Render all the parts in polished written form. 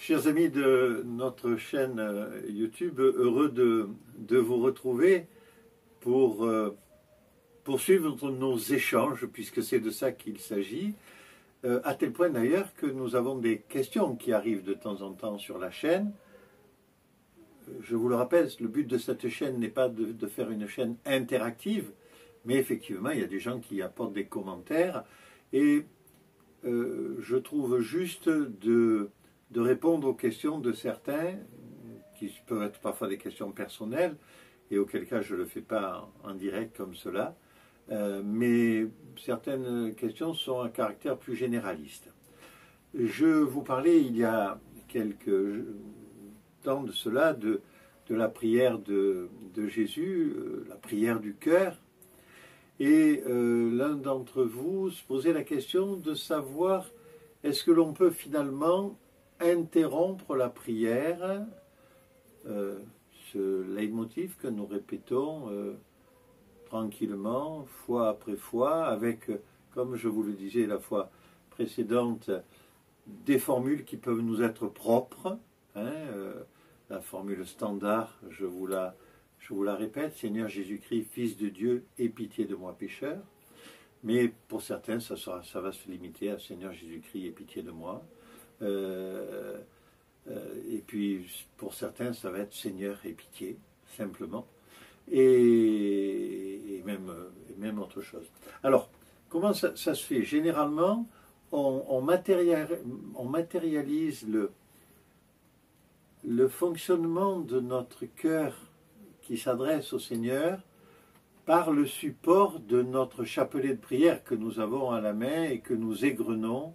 Chers amis de notre chaîne YouTube, heureux de vous retrouver pour poursuivre nos échanges, puisque c'est de ça qu'il s'agit, à tel point d'ailleurs que nous avons des questions qui arrivent de temps en temps sur la chaîne. Je vous le rappelle, le but de cette chaîne n'est pas de faire une chaîne interactive, mais effectivement, il y a des gens qui apportent des commentaires, et je trouve juste de répondre aux questions de certains, qui peuvent être parfois des questions personnelles, et auquel cas je ne le fais pas en direct comme cela, mais certaines questions sont à caractère plus généraliste. Je vous parlais il y a quelques temps de cela de la prière de Jésus, la prière du cœur, et l'un d'entre vous se posait la question de savoir est-ce que l'on peut finalement interrompre la prière, ce leitmotiv que nous répétons tranquillement, fois après fois, avec, comme je vous le disais la fois précédente, des formules qui peuvent nous être propres. La formule standard, je vous la répète, Seigneur Jésus-Christ, Fils de Dieu, aie pitié de moi pécheur. Mais pour certains, ça va se limiter à Seigneur Jésus-Christ, aie pitié de moi. Et puis pour certains ça va être Seigneur et pitié simplement et même autre chose. Alors comment ça se fait? Généralement on matérialise le fonctionnement de notre cœur qui s'adresse au Seigneur par le support de notre chapelet de prière que nous avons à la main et que nous égrenons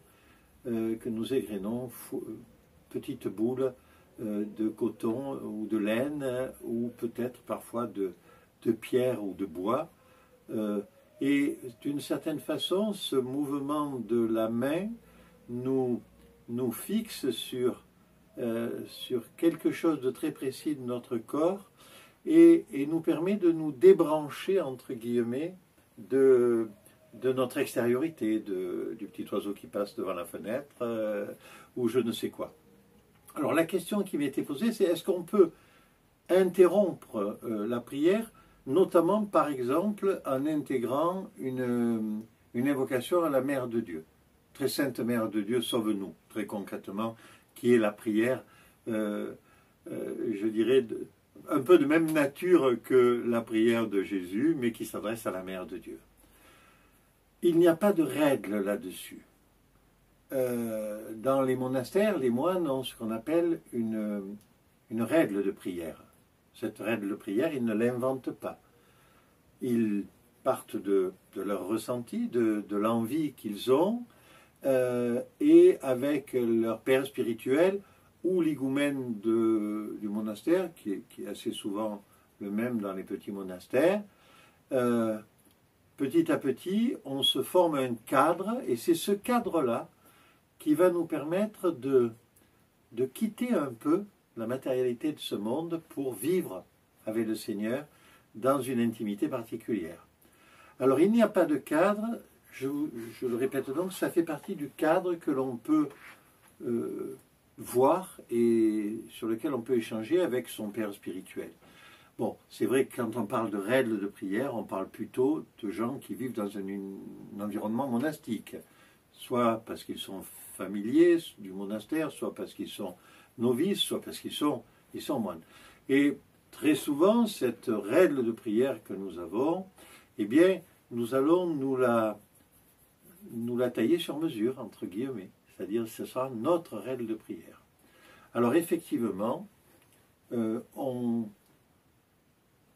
petite boule de coton ou de laine ou peut-être parfois de pierre ou de bois. Et d'une certaine façon, ce mouvement de la main nous fixe sur quelque chose de très précis de notre corps et nous permet de nous débrancher, entre guillemets, de notre extériorité, du petit oiseau qui passe devant la fenêtre, ou je ne sais quoi. Alors la question qui m'était posée, c'est est-ce qu'on peut interrompre la prière, notamment par exemple en intégrant une invocation à la Mère de Dieu. Très sainte Mère de Dieu, sauve-nous, très concrètement, qui est la prière, je dirais, un peu de même nature que la prière de Jésus, mais qui s'adresse à la Mère de Dieu. Il n'y a pas de règle là-dessus. Dans les monastères, les moines ont ce qu'on appelle une règle de prière. Cette règle de prière, ils ne l'inventent pas. Ils partent de leur ressenti, de l'envie qu'ils ont, et avec leur père spirituel ou l'higoumène du monastère, qui est assez souvent le même dans les petits monastères, petit à petit, on se forme un cadre, et c'est ce cadre-là qui va nous permettre de quitter un peu la matérialité de ce monde pour vivre avec le Seigneur dans une intimité particulière. Alors il n'y a pas de cadre, je le répète donc, ça fait partie du cadre que l'on peut voir et sur lequel on peut échanger avec son père spirituel. Bon, c'est vrai que quand on parle de règles de prière, on parle plutôt de gens qui vivent dans un environnement monastique, soit parce qu'ils sont familiers du monastère, soit parce qu'ils sont novices, soit parce qu'ils sont moines. Et très souvent, cette règle de prière que nous avons, eh bien, nous allons nous la tailler sur mesure, entre guillemets. C'est-à-dire, ce sera notre règle de prière. Alors, effectivement,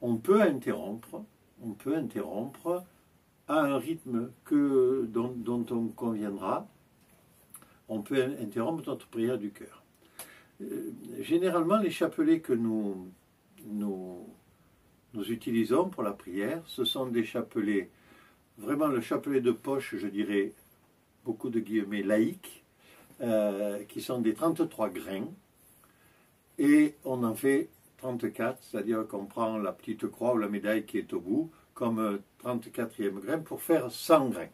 on peut interrompre à un rythme dont on conviendra. On peut interrompre notre prière du cœur. Généralement, les chapelets que nous utilisons pour la prière, ce sont des chapelets, vraiment le chapelet de poche, je dirais, beaucoup de guillemets laïques, qui sont des 33 grains, et on en fait 34, c'est-à-dire qu'on prend la petite croix ou la médaille qui est au bout, comme 34e grain, pour faire 100 grains.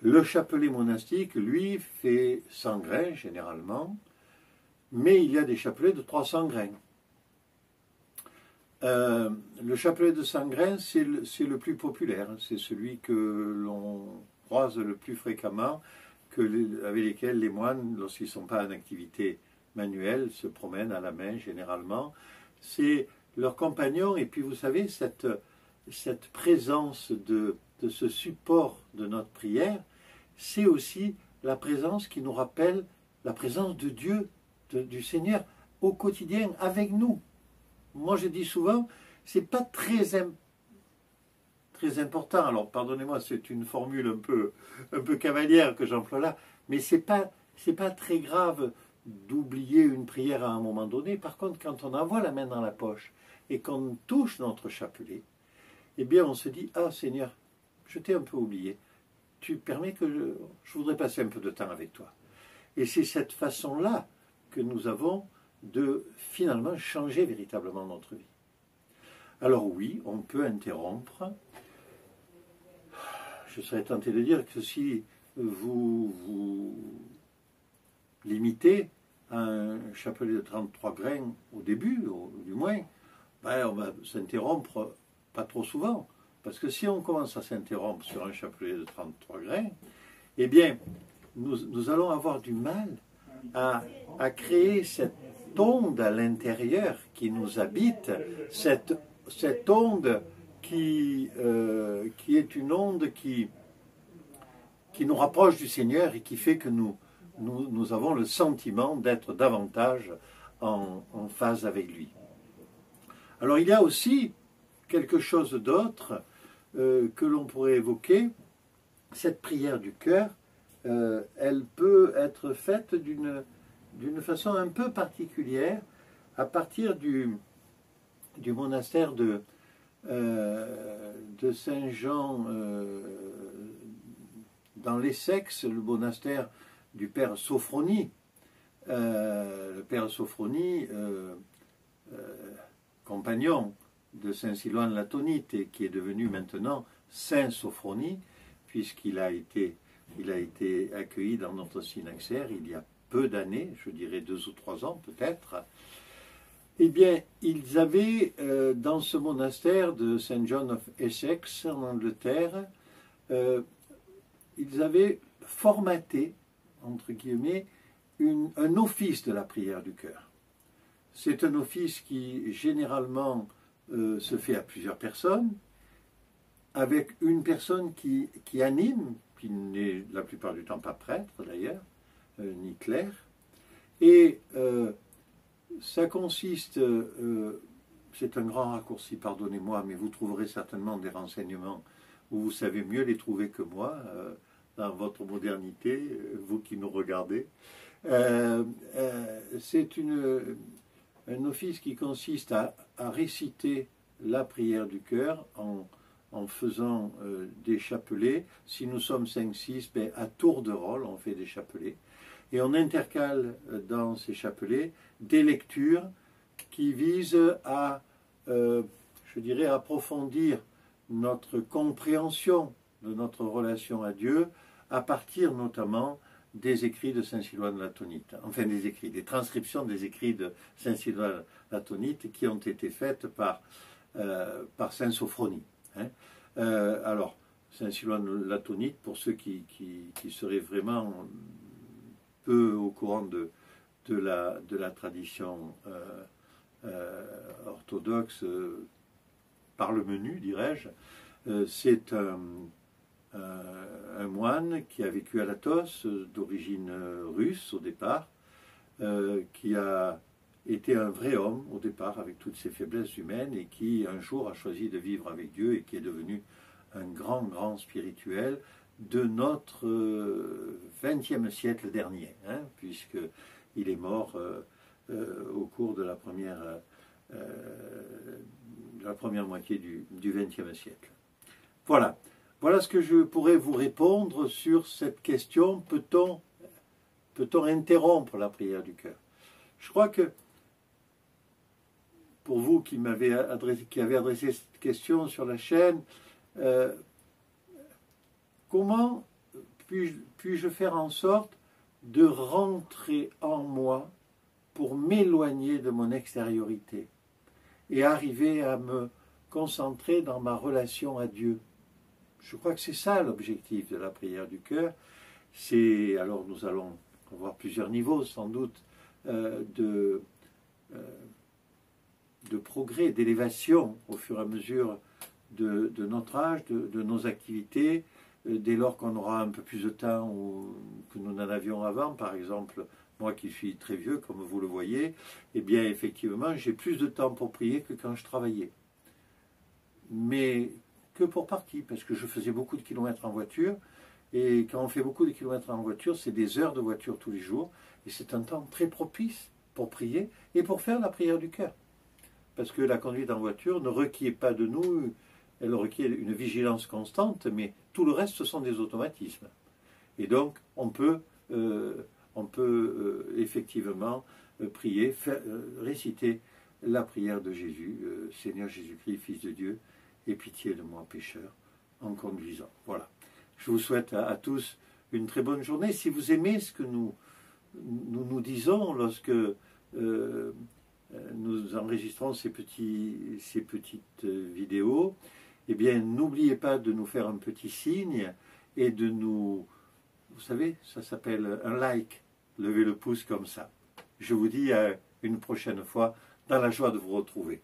Le chapelet monastique, lui, fait 100 grains généralement, mais il y a des chapelets de 300 grains. Le chapelet de 100 grains, c'est le plus populaire, c'est celui que l'on croise le plus fréquemment, avec lesquels les moines, lorsqu'ils ne sont pas en activité manuelle, se promènent à la main généralement. C'est leur compagnon, et puis vous savez, cette présence de ce support de notre prière, c'est aussi la présence qui nous rappelle la présence de Dieu, du Seigneur, au quotidien, avec nous. Moi, je dis souvent, c'est pas très très important. Alors, pardonnez-moi, c'est une formule un peu cavalière que j'emploie là, mais c'est pas très grave d'oublier une prière à un moment donné. Par contre, quand on envoie la main dans la poche et qu'on touche notre chapelet, eh bien, on se dit, ah Seigneur, je t'ai un peu oublié. Tu permets que je voudrais passer un peu de temps avec toi. Et c'est cette façon-là que nous avons de finalement changer véritablement notre vie. Alors oui, on peut interrompre. Je serais tenté de dire que si vous limitez à un chapelet de 33 grains au début, du moins, on va s'interrompre pas trop souvent. Parce que si on commence à s'interrompre sur un chapelet de 33 grains, eh bien, nous allons avoir du mal à créer cette onde à l'intérieur qui nous habite, cette onde qui est une onde qui nous rapproche du Seigneur et qui fait que nous avons le sentiment d'être davantage en phase avec lui. Alors il y a aussi quelque chose d'autre que l'on pourrait évoquer. Cette prière du cœur, elle peut être faite d'une façon un peu particulière à partir du monastère de Saint-Jean dans l'Essex, le monastère du père Sophronie. Le père Sophronie, compagnon de Saint Silouan l'Atonite et qui est devenu maintenant Saint Sophronie, puisqu'il a été accueilli dans notre synaxaire il y a peu d'années, je dirais 2 ou 3 ans peut-être. Eh bien, ils avaient dans ce monastère de Saint John of Essex en Angleterre, ils avaient formaté, entre guillemets, un office de la prière du cœur. C'est un office qui généralement se fait à plusieurs personnes, avec une personne qui anime, qui n'est la plupart du temps pas prêtre d'ailleurs, ni clerc, et ça consiste, c'est un grand raccourci, pardonnez-moi, mais vous trouverez certainement des renseignements où vous savez mieux les trouver que moi, dans votre modernité, vous qui nous regardez. C'est un office qui consiste à réciter la prière du cœur en faisant des chapelets. Si nous sommes 5-6, à tour de rôle, on fait des chapelets. Et on intercale dans ces chapelets des lectures qui visent à, je dirais, approfondir notre compréhension de notre relation à Dieu à partir notamment des écrits de Saint Silouan l'Atonite, enfin des transcriptions des écrits de Saint Silouan l'Atonite qui ont été faites par Saint Sophronie. Alors, Saint Silouan l'Atonite, pour ceux qui seraient vraiment peu au courant de la tradition orthodoxe, par le menu, dirais-je, c'est un moine qui a vécu à Latos, d'origine russe au départ, qui a été un vrai homme au départ avec toutes ses faiblesses humaines et qui un jour a choisi de vivre avec Dieu et qui est devenu un grand spirituel de notre XXe siècle dernier, puisqu'il est mort au cours de la première moitié du XXe siècle. Voilà ce que je pourrais vous répondre sur cette question. Peut-on interrompre la prière du cœur? Je crois que pour vous qui avez adressé cette question sur la chaîne, comment puis-je faire en sorte de rentrer en moi pour m'éloigner de mon extériorité et arriver à me concentrer dans ma relation à Dieu. Je crois que c'est ça l'objectif de la prière du cœur. Alors nous allons avoir plusieurs niveaux sans doute de progrès, d'élévation au fur et à mesure de notre âge, de nos activités, dès lors qu'on aura un peu plus de temps que nous n'en avions avant. Par exemple, moi qui suis très vieux, comme vous le voyez, eh bien effectivement, j'ai plus de temps pour prier que quand je travaillais. Mais que pour partie, parce que je faisais beaucoup de kilomètres en voiture, et quand on fait beaucoup de kilomètres en voiture, c'est des heures de voiture tous les jours, et c'est un temps très propice pour prier et pour faire la prière du cœur. Parce que la conduite en voiture ne requiert pas de nous, elle requiert une vigilance constante, mais tout le reste, ce sont des automatismes. Et donc, on peut effectivement prier, réciter la prière de Jésus, Seigneur Jésus-Christ, Fils de Dieu, aie pitié de moi, pécheur, en conduisant. Voilà. Je vous souhaite à tous une très bonne journée. Si vous aimez ce que nous disons lorsque nous enregistrons ces petites vidéos, eh bien, n'oubliez pas de nous faire un petit signe et de nous... Vous savez, ça s'appelle un like. Levez le pouce comme ça. Je vous dis à une prochaine fois, dans la joie de vous retrouver.